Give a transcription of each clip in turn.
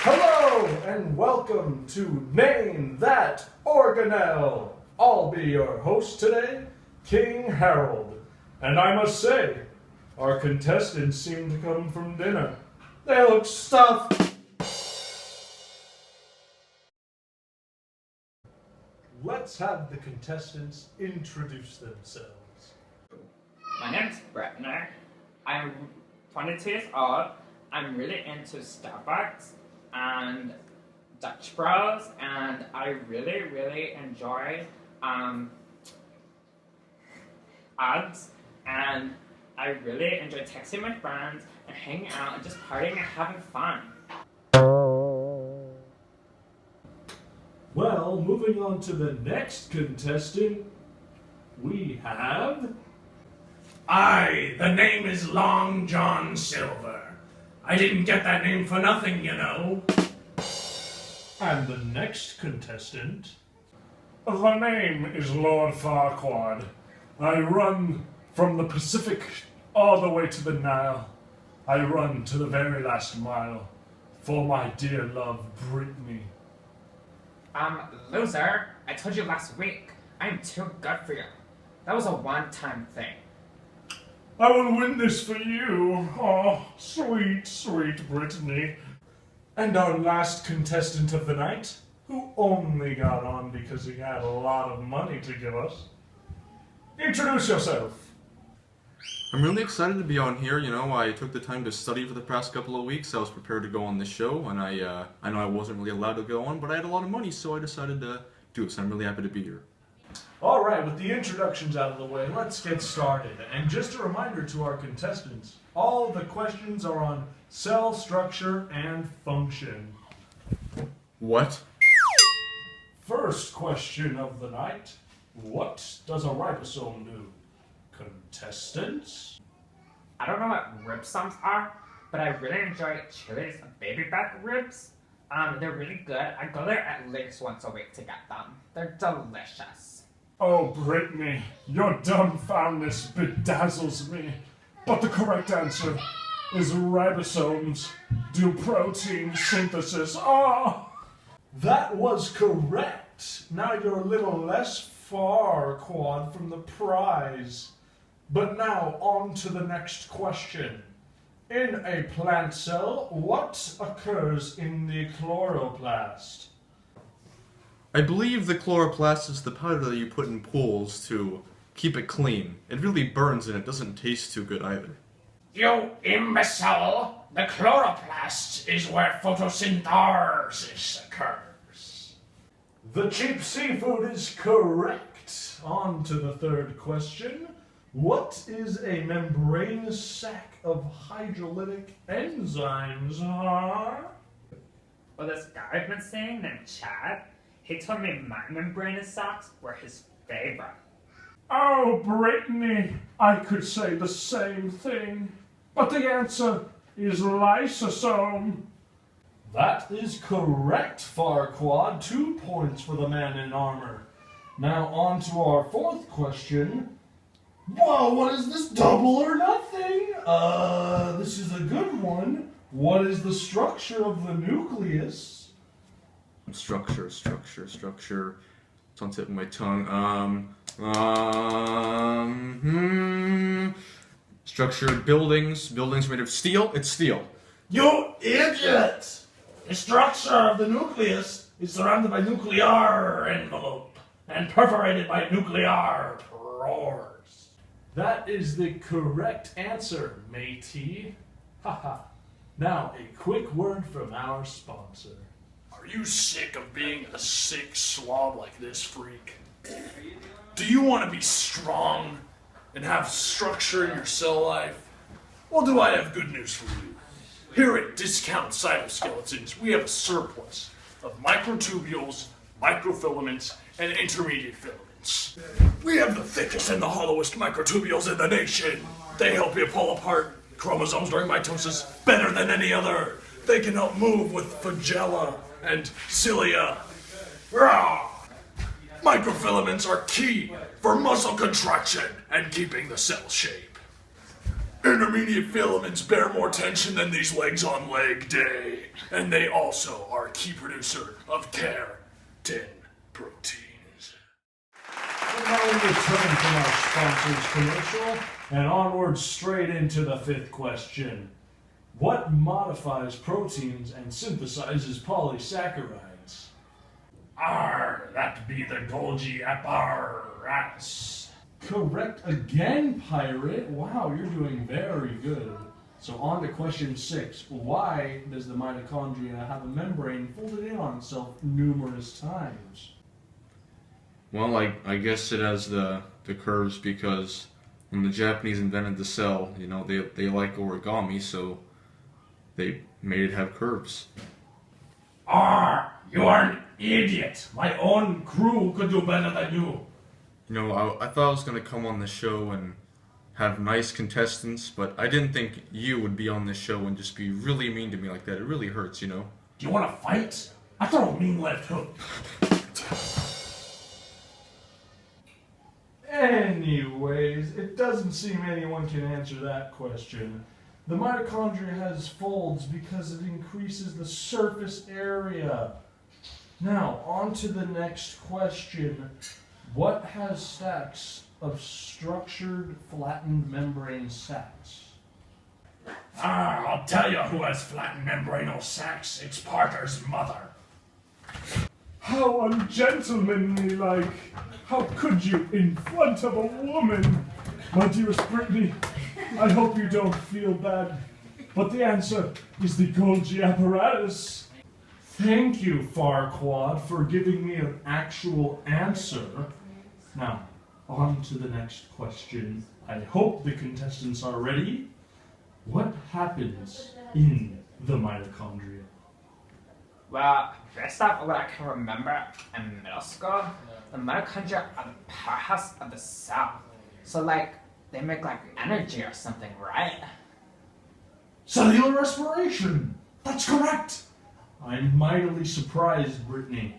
Hello and welcome to Name That Organelle. I'll be your host today, King Harold. And I must say, our contestants seem to come from dinner. They look stuffed. Let's have the contestants introduce themselves. My name is Bretner. I'm 22 years old. I'm really into Starbucks and Dutch Bros, and I really enjoy ads, and I really enjoy texting my friends and hanging out and just partying and having fun. Well, moving on to the next contestant, we have... Aye, the name is Long John Silver. I didn't get that name for nothing, you know. And the next contestant... The name is Lord Farquaad. I run from the Pacific all the way to the Nile. I run to the very last mile for my dear love, Brittany. Loser, I told you last week, I am too good for you. That was a one-time thing. I will win this for you. Oh, sweet Brittany. And our last contestant of the night, who only got on because he had a lot of money to give us. Introduce yourself. I'm really excited to be on here. You know, I took the time to study for the past couple of weeks. I was prepared to go on this show, and I know I wasn't really allowed to go on, but I had a lot of money, so I decided to do it, so I'm really happy to be here. All right, with the introductions out of the way, let's get started. And just a reminder to our contestants, all the questions are on cell structure and function. What? First question of the night, what does a ribosome do? Contestants? I don't know what ribosomes are, but I really enjoy Chili's baby back ribs. They're really good. I go there at least once a week to get them. They're delicious. Oh, Brittany, your dumbfoundness bedazzles me. But the correct answer is ribosomes do protein synthesis. Oh! That was correct. Now you're a little less far, Quad, from the prize. But now, on to the next question. In a plant cell, what occurs in the chloroplast? I believe the chloroplast is the powder that you put in pools to keep it clean. It really burns and it doesn't taste too good either. You imbecile! The chloroplast is where photosynthesis occurs. The cheap seafood is correct. On to the third question. What is a membranous sac of hydrolytic enzymes, huh? Well, this guy I've been seeing named Chad, he told me my membranous sacs were his favorite. Oh, Brittany, I could say the same thing. But the answer is lysosome. That is correct, Farquad. 2 points for the man in armor. Now on to our fourth question. Whoa, what is this, double or nothing? This is a good one. What is the structure of the nucleus? Structure. It's on the tip of my tongue. Structured buildings made of steel. It's steel. You idiot! The structure of the nucleus is surrounded by nuclear envelope and perforated by nuclear pores. That is the correct answer, matey. Haha. Now, a quick word from our sponsor. Are you sick of being a sick slob like this freak? Do you want to be strong and have structure in your cell life? Well, do I have good news for you? Here at Discount Cytoskeletons, we have a surplus of microtubules, microfilaments, and intermediate filaments. We have the thickest and the hollowest microtubules in the nation. They help you pull apart chromosomes during mitosis better than any other. They can help move with flagella and cilia. Rah! Microfilaments are key for muscle contraction and keeping the cell shape. Intermediate filaments bear more tension than these legs on leg day, and they also are a key producer of keratin proteins. And now we return from our sponsor's commercial and onward straight into the fifth question. What modifies proteins and synthesizes polysaccharides? That be the Golgi apparatus. Correct again, pirate. Wow, you're doing very good. So on to question 6. Why does the mitochondria have a membrane folded in on itself numerous times? Well, I guess it has the curves because when the Japanese invented the cell, you know, they like origami, so they made it have curves. You are an idiot. My own crew could do better than you. You know, I thought I was going to come on the show and have nice contestants, but I didn't think you would be on this show and just be really mean to me like that. It really hurts, you know? Do you want to fight? I throw a mean left hook. Anyways, it doesn't seem anyone can answer that question. The mitochondria has folds because it increases the surface area. Now, on to the next question. What has stacks of structured flattened membrane sacs? I'll tell you who has flattened membranal sacs. It's Parker's mother. How ungentlemanly like. How could you in front of a woman? My dearest Brittany, I hope you don't feel bad, but the answer is the Golgi apparatus. Thank you, Farquad, for giving me an actual answer. Now, on to the next question. I hope the contestants are ready. What happens in the mitochondria? Well, based off what I can remember in middle school, the mitochondria are the powerhouse of the cell. So, like, they make, like, energy or something, right? Cellular respiration! That's correct! I'm mightily surprised, Brittany.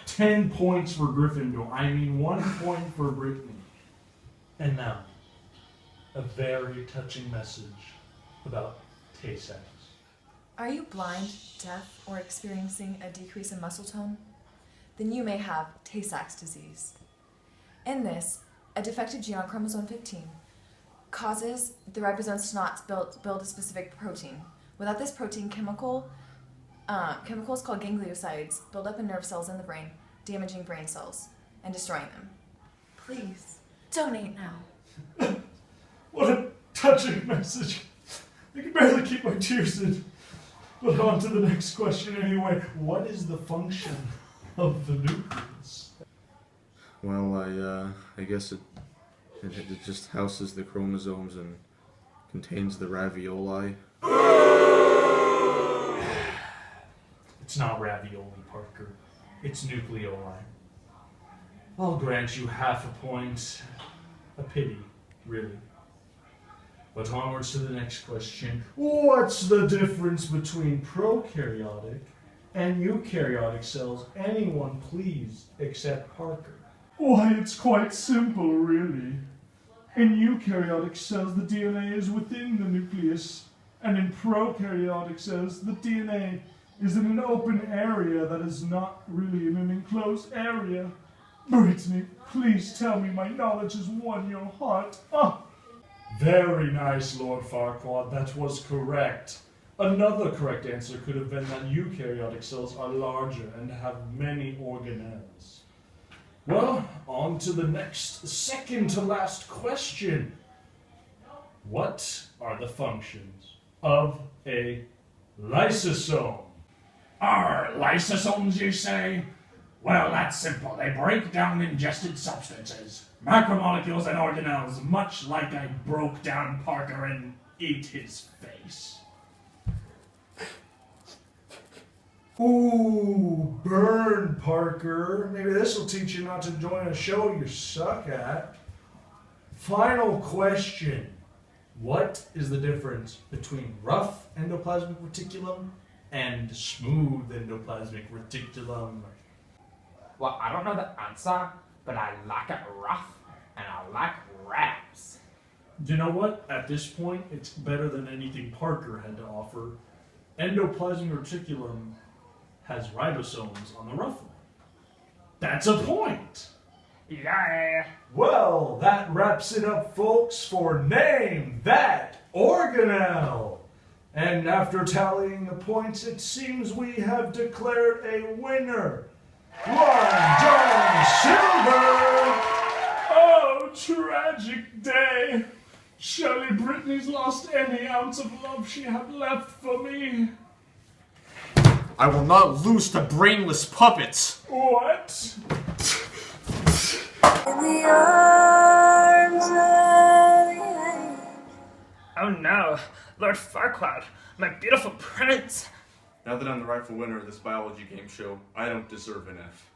10 points for Gryffindor. I mean, 1 point for Brittany. And now, a very touching message about Tay-Sachs. Are you blind, deaf, or experiencing a decrease in muscle tone? Then you may have Tay-Sachs disease. In this, a defective gene on chromosome 15 causes the ribosomes to not build a specific protein. Without this protein, chemicals called gangliosides build up in nerve cells in the brain, damaging brain cells and destroying them. Please, donate now. What a touching message. I can barely keep my tears in. But on to the next question anyway. What is the function of the nucleus? Well, I guess it just houses the chromosomes and contains the ravioli. It's not ravioli, Parker. It's nucleoli. I'll grant you half a point. A pity, really. But onwards to the next question. What's the difference between prokaryotic and eukaryotic cells? Anyone, please, except Parker. Why, it's quite simple, really. In eukaryotic cells, the DNA is within the nucleus, and in prokaryotic cells, the DNA is in an open area that is not really in an enclosed area. Brittany, please tell me my knowledge has won your heart. Ah! Very nice, Lord Farquaad. That was correct. Another correct answer could have been that eukaryotic cells are larger and have many organelles. Well, on to the next, second to last question. What are the functions of a lysosome? Are lysosomes, you say? Well, that's simple. They break down ingested substances, macromolecules and organelles, much like I broke down Parker and ate his face. Ooh, burn, Parker. Maybe this will teach you not to join a show you suck at. Final question. What is the difference between rough endoplasmic reticulum and smooth endoplasmic reticulum? Well, I don't know the answer, but I like it rough and I like raps. You know what? At this point, it's better than anything Parker had to offer. Endoplasmic reticulum has ribosomes on the rough line. That's a point! Yeah. Well, that wraps it up, folks, for Name That Organelle! And after tallying the points, it seems we have declared a winner. Long John Silver! Oh, tragic day. Surely Brittany's lost any ounce of love she had left for me. I will not lose to brainless puppets! What? Oh no, Lord Farquaad, my beautiful prince. Now that I'm the rightful winner of this biology game show, I don't deserve an F.